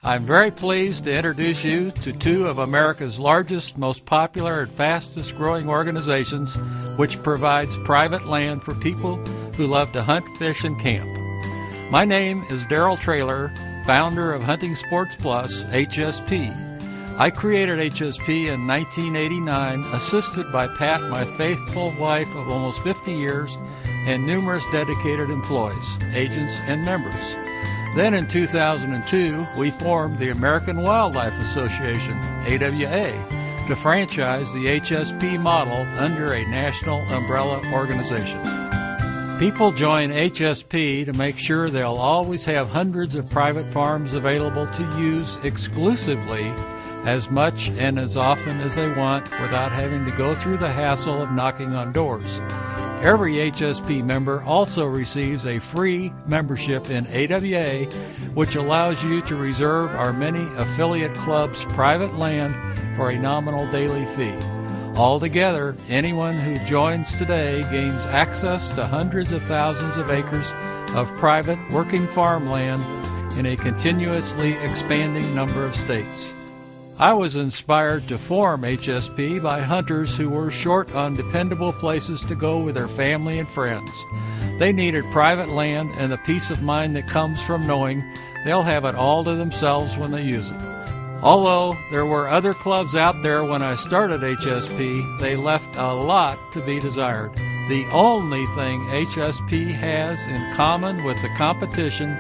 I'm very pleased to introduce you to two of America's largest, most popular, and fastest growing organizations which provides private land for people who love to hunt, fish, and camp. My name is Daryl Taylor, founder of Hunting Sports Plus, HSP. I created HSP in 1989, assisted by Pat, my faithful wife of almost 50 years, and numerous dedicated employees, agents, and members. Then in 2002, we formed the American Wildlife Association, AWA, to franchise the HSP model under a national umbrella organization. People join HSP to make sure they'll always have hundreds of private farms available to use exclusively as much and as often as they want without having to go through the hassle of knocking on doors. Every HSP member also receives a free membership in AWA, which allows you to reserve our many affiliate clubs' private land for a nominal daily fee. Altogether, anyone who joins today gains access to hundreds of thousands of acres of private working farmland in a continuously expanding number of states. I was inspired to form HSP by hunters who were short on dependable places to go with their family and friends. They needed private land and the peace of mind that comes from knowing they'll have it all to themselves when they use it. Although there were other clubs out there when I started HSP, they left a lot to be desired. The only thing HSP has in common with the competition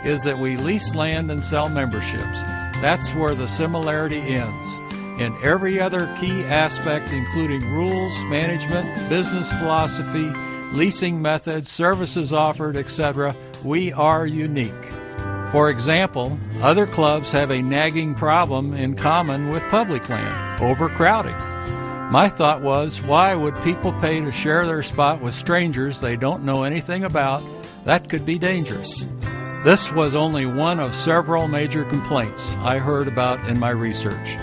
is that we lease land and sell memberships. That's where the similarity ends. In every other key aspect, including rules, management, business philosophy, leasing methods, services offered, etc., we are unique. For example, other clubs have a nagging problem in common with public land: overcrowding. My thought was, why would people pay to share their spot with strangers they don't know anything about? That could be dangerous. This was only one of several major complaints I heard about in my research.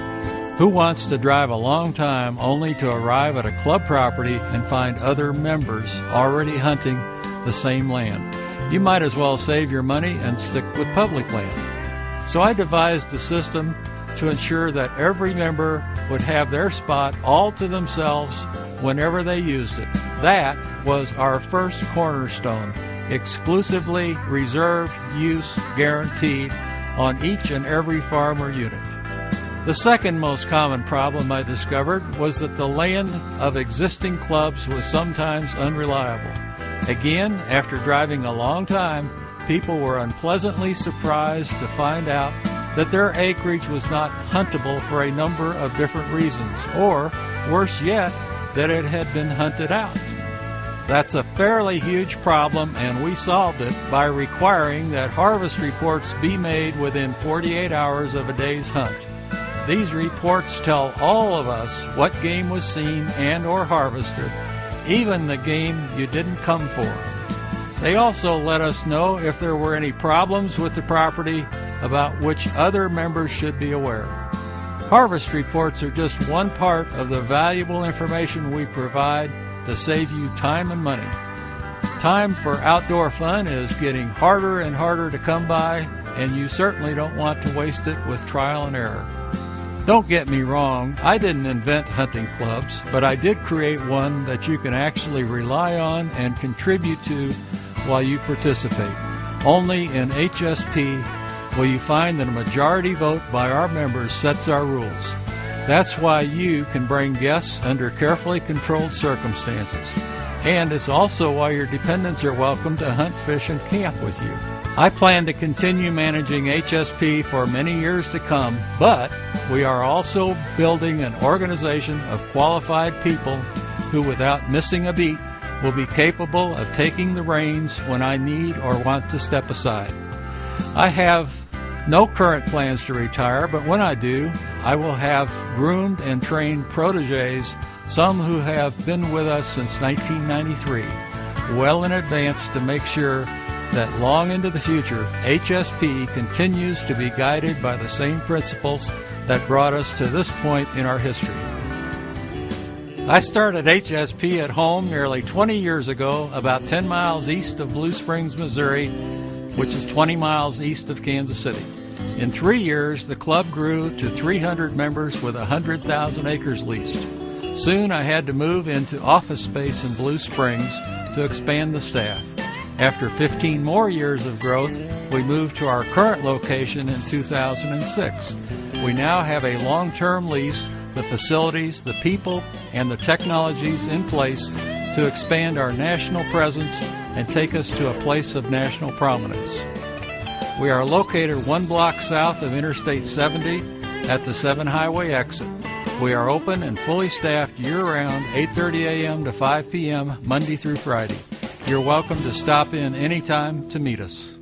Who wants to drive a long time only to arrive at a club property and find other members already hunting the same land? You might as well save your money and stick with public land. So I devised a system to ensure that every member would have their spot all to themselves whenever they used it. That was our first cornerstone. Exclusively reserved use guaranteed on each and every farm or unit. The second most common problem I discovered was that the land of existing clubs was sometimes unreliable. Again, after driving a long time, people were unpleasantly surprised to find out that their acreage was not huntable for a number of different reasons, or, worse yet, that it had been hunted out. That's a fairly huge problem, and we solved it by requiring that harvest reports be made within 48 hours of a day's hunt. These reports tell all of us what game was seen and or harvested, even the game you didn't come for. They also let us know if there were any problems with the property about which other members should be aware. Harvest reports are just one part of the valuable information we provide to save you time and money. Time for outdoor fun is getting harder and harder to come by, and you certainly don't want to waste it with trial and error. Don't get me wrong, I didn't invent hunting clubs, but I did create one that you can actually rely on and contribute to while you participate. Only in HSP will you find that a majority vote by our members sets our rules. That's why you can bring guests under carefully controlled circumstances. And it's also why your dependents are welcome to hunt, fish, and camp with you. I plan to continue managing HSP for many years to come, but we are also building an organization of qualified people who, without missing a beat, will be capable of taking the reins when I need or want to step aside. I have no current plans to retire, but when I do, I will have groomed and trained protégés, some who have been with us since 1993, well in advance to make sure that long into the future, HSP continues to be guided by the same principles that brought us to this point in our history. I started HSP at home nearly 20 years ago, about 10 miles east of Blue Springs, Missouri, which is 20 miles east of Kansas City. In 3 years, the club grew to 300 members with 100,000 acres leased. Soon I had to move into office space in Blue Springs to expand the staff. After 15 more years of growth, we moved to our current location in 2006. We now have a long-term lease, the facilities, the people, and the technologies in place to expand our national presence and take us to a place of national prominence. We are located 1 block south of Interstate 70 at the 7 Highway exit. We are open and fully staffed year-round, 8:30 a.m. to 5 p.m., Monday through Friday. You're welcome to stop in anytime to meet us.